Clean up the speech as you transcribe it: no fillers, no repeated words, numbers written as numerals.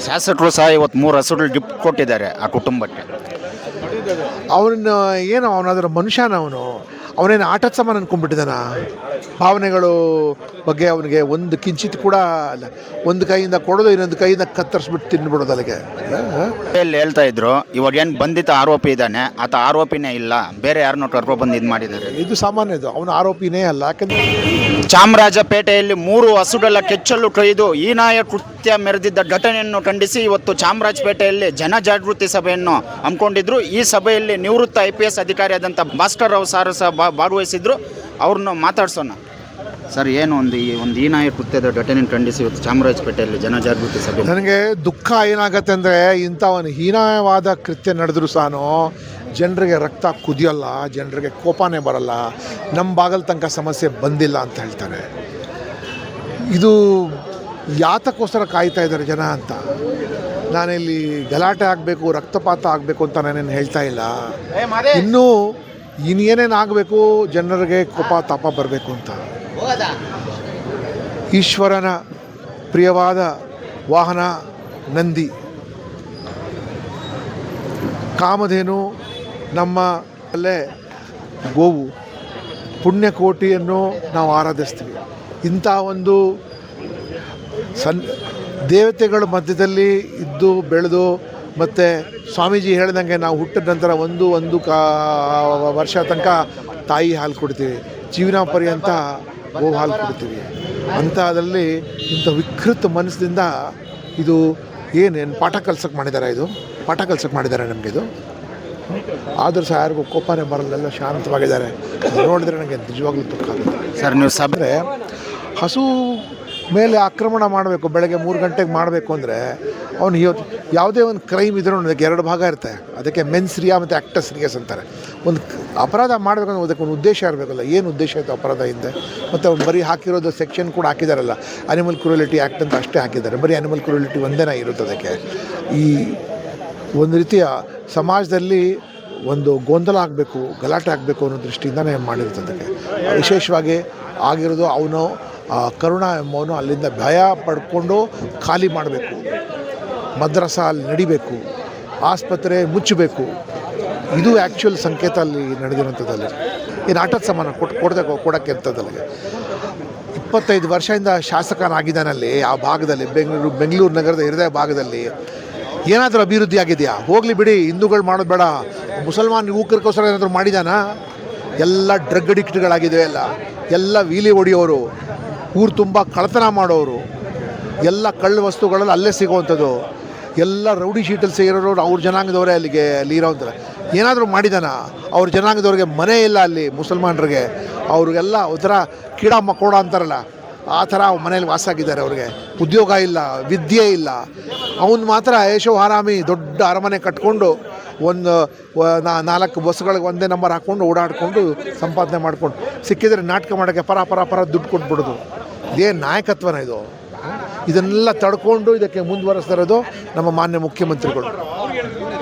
ಶಾಸಕರು ಸಹ ಇವತ್ತು 3 ಹಸುಗಳು ಗಿಫ್ಟ್ ಕೊಟ್ಟಿದ್ದಾರೆ ಆ ಕುಟುಂಬಕ್ಕೆ. ಅವನ ಏನು ಅವನಾದ್ರ ಮನುಷ್ಯನ ಅವನೇನು ಆಟದ ಸಾಮಾನು ಅಂದ್ಕೊಂಡ್ಬಿಟ್ಟಿದ್ದಾನ. ಭಾವನೆಗಳು ಬಗ್ಗೆ ಅವನಿಗೆ ಒಂದು ಕಿಂಚಿತ್ ಕೂಡ ಅಲ್ಲ. ಒಂದು ಕೈಯಿಂದ ಕೊಡೋದು, ಇನ್ನೊಂದು ಕೈಯಿಂದ ಕತ್ತರಿಸ್ಬಿಟ್ಟು ತಿನ್ಬಿಡೋದು ಅಲ್ಲಿಗೆ. ಇಲ್ಲಿ ಹೇಳ್ತಾ ಇದ್ರು ಇವಾಗ ಏನು ಬಂಧಿತ ಆರೋಪಿ ಇದ್ದಾನೆ, ಆತ ಆರೋಪಿನೇ ಇಲ್ಲ, ಬೇರೆ ಯಾರನ್ನೋ ಕರ್ಕೊ ಬಂದು ಇದು ಮಾಡಿದ್ದಾರೆ. ಇದು ಸಾಮಾನ್ಯದು, ಅವನು ಆರೋಪಿನೇ ಅಲ್ಲ. ಯಾಕಂದ್ರೆ ಚಾಮರಾಜಪೇಟೆಯಲ್ಲಿ 3 ಹಸುಗಳ ಕೆಚ್ಚಲು ಕೈದು ಹೀನಾಯ ಕೃತ್ಯ ಮೆರೆದಿದ್ದ ಘಟನೆಯನ್ನು ಖಂಡಿಸಿ ಇವತ್ತು ಚಾಮರಾಜಪೇಟೆಯಲ್ಲಿ ಜನಜಾಗೃತಿ ಸಭೆಯನ್ನು ಹಮ್ಮಿಕೊಂಡಿದ್ರು. ಈ ಸಭೆಯಲ್ಲಿ ನಿವೃತ್ತ IPS ಅಧಿಕಾರಿಯಾದಂಥ ಭಾಸ್ಕರ್ ರಾವ್ ಸಾರು ಸಹ ಭಾಗವಹಿಸಿದ್ರು. ಅವ್ರನ್ನ ಮಾತಾಡ್ಸೋಣ. ಸರ್, ಏನು ಒಂದು ಹೀನಾಯ ಕೃತ್ಯದ ಘಟನೆಯನ್ನು ಖಂಡಿಸಿ ಇವತ್ತು ಚಾಮರಾಜಪೇಟೆಯಲ್ಲಿ ಜನಜಾಗೃತಿ ಸಭೆ. ನನಗೆ ದುಃಖ ಏನಾಗತ್ತೆ ಅಂದರೆ, ಇಂಥ ಒಂದು ಹೀನಾಯವಾದ ಕೃತ್ಯ ನಡೆದರೂ ಸಹ ಜನರಿಗೆ ರಕ್ತ ಕುದಿಯೋಲ್ಲ, ಜನರಿಗೆ ಕೋಪನೇ ಬರಲ್ಲ. ನಮ್ಮ ಭಾಗದ ತನಕ ಸಮಸ್ಯೆ ಬಂದಿಲ್ಲ ಅಂತ ಹೇಳ್ತಾರೆ. ಇದು ಯಾತಕ್ಕೋಸ್ಕರ ಕಾಯ್ತಾ ಇದ್ದಾರೆ ಜನ ಅಂತ. ನಾನಿಲ್ಲಿ ಗಲಾಟೆ ಆಗಬೇಕು, ರಕ್ತಪಾತ ಆಗಬೇಕು ಅಂತ ನಾನೇನು ಹೇಳ್ತಾ ಇಲ್ಲ. ಇನ್ನೇನೇನು ಆಗಬೇಕು, ಜನರಿಗೆ ಕೋಪ ತಾಪ ಬರಬೇಕು ಅಂತ. ಈಶ್ವರನ ಪ್ರಿಯವಾದ ವಾಹನ ನಂದಿ, ಕಾಮಧೇನು ನಮ್ಮ ಅಲ್ಲೇ ಗೋವು, ಪುಣ್ಯಕೋಟಿಯನ್ನು ನಾವು ಆರಾಧಿಸ್ತೀವಿ. ಇಂಥ ಒಂದು ದೇವತೆಗಳ ಮಧ್ಯದಲ್ಲಿ ಇದ್ದು ಬೆಳೆದು, ಮತ್ತು ಸ್ವಾಮೀಜಿ ಹೇಳ್ದಂಗೆ ನಾವು ಹುಟ್ಟಿದ ನಂತರ ಒಂದು ವರ್ಷ ತನಕ ತಾಯಿ ಹಾಲು ಕೊಡ್ತೀವಿ, ಜೀವನ ಪರ್ಯಂತ ಗೋವು ಹಾಲು ಕೊಡ್ತೀವಿ. ಅಂಥದ್ರಲ್ಲಿ ಇಂಥ ವಿಕೃತ ಮನಸ್ಸಿನಿಂದ ಇದು ಏನೇನು ಪಾಠ ಕಲ್ಸಕ್ಕೆ ಮಾಡಿದ್ದಾರೆ, ಪಾಠ ಕಲ್ಸಕ್ಕೆ ಮಾಡಿದ್ದಾರೆ ನಮಗೆ. ಇದು ಆದರೂ ಸಹ ಯಾರಿಗೂ ಕೋಪನೇ ಬರಲ್ಲ, ಶಾಂತವಾಗಿದ್ದಾರೆ. ನೋಡಿದ್ರೆ ನನಗೆ ನಿಜವಾಗ್ಲೂ ದುಃಖ ಆಗುತ್ತೆ. ಸರ್, ನೀವು ಸಭೆ ಹಸು ಮೇಲೆ ಆಕ್ರಮಣ ಮಾಡಬೇಕು, ಬೆಳಗ್ಗೆ 3 ಗಂಟೆಗೆ ಮಾಡಬೇಕು ಅಂದರೆ ಅವನು ಯಾವುದೇ ಒಂದು ಕ್ರೈಮ್ ಇದ್ರೂ ಅದಕ್ಕೆ 2 ಭಾಗ ಇರುತ್ತೆ. ಅದಕ್ಕೆ ಮೆನ್ಸ್ ರಿಯಾ ಮತ್ತು ಆ್ಯಕ್ಟಸ್ ರಿಯಸ್ ಅಂತಾರೆ. ಒಂದು ಅಪರಾಧ ಮಾಡಬೇಕಂದ್ರೆ ಅದಕ್ಕೆ ಒಂದು ಉದ್ದೇಶ ಇರಬೇಕಲ್ಲ. ಏನು ಉದ್ದೇಶ ಆಯಿತು ಅಪರಾಧ ಹಿಂದೆ? ಮತ್ತು ಅವ್ನು ಬರೀ ಹಾಕಿರೋದು ಸೆಕ್ಷನ್ ಕೂಡ ಹಾಕಿದಾರಲ್ಲ, ಅನಿಮಲ್ ಕ್ರೂಯಲಿಟಿ ಆ್ಯಕ್ಟ್ ಅಂತ ಅಷ್ಟೇ ಹಾಕಿದ್ದಾರೆ. ಬರೀ ಅನಿಮಲ್ ಕ್ರೂಯಲಿಟಿ ಒಂದೇ ಇರುತ್ತೆ ಅದಕ್ಕೆ. ಈ ಒಂದು ರೀತಿಯ ಸಮಾಜದಲ್ಲಿ ಒಂದು ಗೊಂದಲ ಆಗಬೇಕು, ಗಲಾಟೆ ಆಗಬೇಕು ಅನ್ನೋ ದೃಷ್ಟಿಯಿಂದನೇ ಮಾಡಿರ್ತದಕ್ಕೆ. ವಿಶೇಷವಾಗಿ ಆಗಿರೋದು ಅವನು ಕರುಣ ಎಂಬವನು ಅಲ್ಲಿಂದ ಭಯ ಪಡ್ಕೊಂಡು ಖಾಲಿ ಮಾಡಬೇಕು, ಮದ್ರಸ ಅಲ್ಲಿ ನಡಿಬೇಕು, ಆಸ್ಪತ್ರೆ ಮುಚ್ಚಬೇಕು. ಇದು ಆ್ಯಕ್ಚುಯಲ್ ಸಂಕೇತ ಅಲ್ಲಿ ನಡೆದಿರೋಂಥದ್ದಲ್ಲಿ. ಏನು ಆಟದ ಸಾಮಾನು ಕೊಡೋಕ್ಕೆ ಇರ್ತದಲ್ಲಿಗೆ. 25 ವರ್ಷದಿಂದ ಶಾಸಕನಾಗಿದ್ದಾನಲ್ಲಿ ಆ ಭಾಗದಲ್ಲಿ, ಬೆಂಗಳೂರು ನಗರದ ಹೃದಯ ಭಾಗದಲ್ಲಿ ಏನಾದರೂ ಅಭಿವೃದ್ಧಿ ಆಗಿದೆಯಾ? ಹೋಗಲಿ ಬಿಡಿ, ಹಿಂದೂಗಳು ಮಾಡೋದು ಬೇಡ. ಮುಸಲ್ಮಾನ್ ಯುವಕರಿಗೋಸ್ಕರ ಏನಾದರೂ ಮಾಡಿದಾನಾ? ಎಲ್ಲ ಡ್ರಗ್ ಅಡಿಕ್ಟ್ಗಳಾಗಿದೆ, ಎಲ್ಲ ವೀಲಿ ಹೊಡೆಯೋರು, ಊರು ತುಂಬ ಕಳ್ಳತನ ಮಾಡೋರು, ಎಲ್ಲ ಕಳ್ಳ ವಸ್ತುಗಳಲ್ಲಿ ಅಲ್ಲೇ ಸಿಗೋವಂಥದ್ದು, ಎಲ್ಲ ರೌಡಿ ಶೀಟಲ್ಲಿ ಸೇರೋರು ಅವ್ರ ಜನಾಂಗದವರೇ ಅಲ್ಲಿ ಇರೋವಂಥದ್ದು. ಏನಾದರೂ ಮಾಡಿದಾನ? ಅವ್ರ ಜನಾಂಗದವ್ರಿಗೆ ಮನೆ ಇಲ್ಲ ಅಲ್ಲಿ ಮುಸಲ್ಮಾನರಿಗೆ. ಅವ್ರಿಗೆಲ್ಲ ಒಂಥರ ಕೀಡ ಮಕೋಡ ಅಂತಾರಲ್ಲ, ಆ ಥರ ಮನೇಲಿ ವಾಸ ಆಗಿದ್ದಾರೆ. ಅವ್ರಿಗೆ ಉದ್ಯೋಗ ಇಲ್ಲ, ವಿದ್ಯೆ ಇಲ್ಲ. ಅವನು ಮಾತ್ರ ಯಶೋ ಆರಾಮಿ ದೊಡ್ಡ ಅರಮನೆ ಕಟ್ಕೊಂಡು ಒಂದು 4 ಬಸ್ಗಳಿಗೆ ಒಂದೇ ನಂಬರ್ ಹಾಕ್ಕೊಂಡು ಓಡಾಡಿಕೊಂಡು ಸಂಪಾದನೆ ಮಾಡ್ಕೊಂಡು ಸಿಕ್ಕಿದರೆ ನಾಟಕ ಮಾಡೋಕ್ಕೆ ಪರ ದುಡ್ಡು ಕೊಟ್ಬಿಡೋದು. ಇದೇನು ನಾಯಕತ್ವನ ಇದು? ಇದನ್ನೆಲ್ಲ ತಡ್ಕೊಂಡು ಇದಕ್ಕೆ ಮುಂದುವರೆಸ್ತಾ ಇರೋದು ನಮ್ಮ ಮಾನ್ಯ ಮುಖ್ಯಮಂತ್ರಿಗಳು.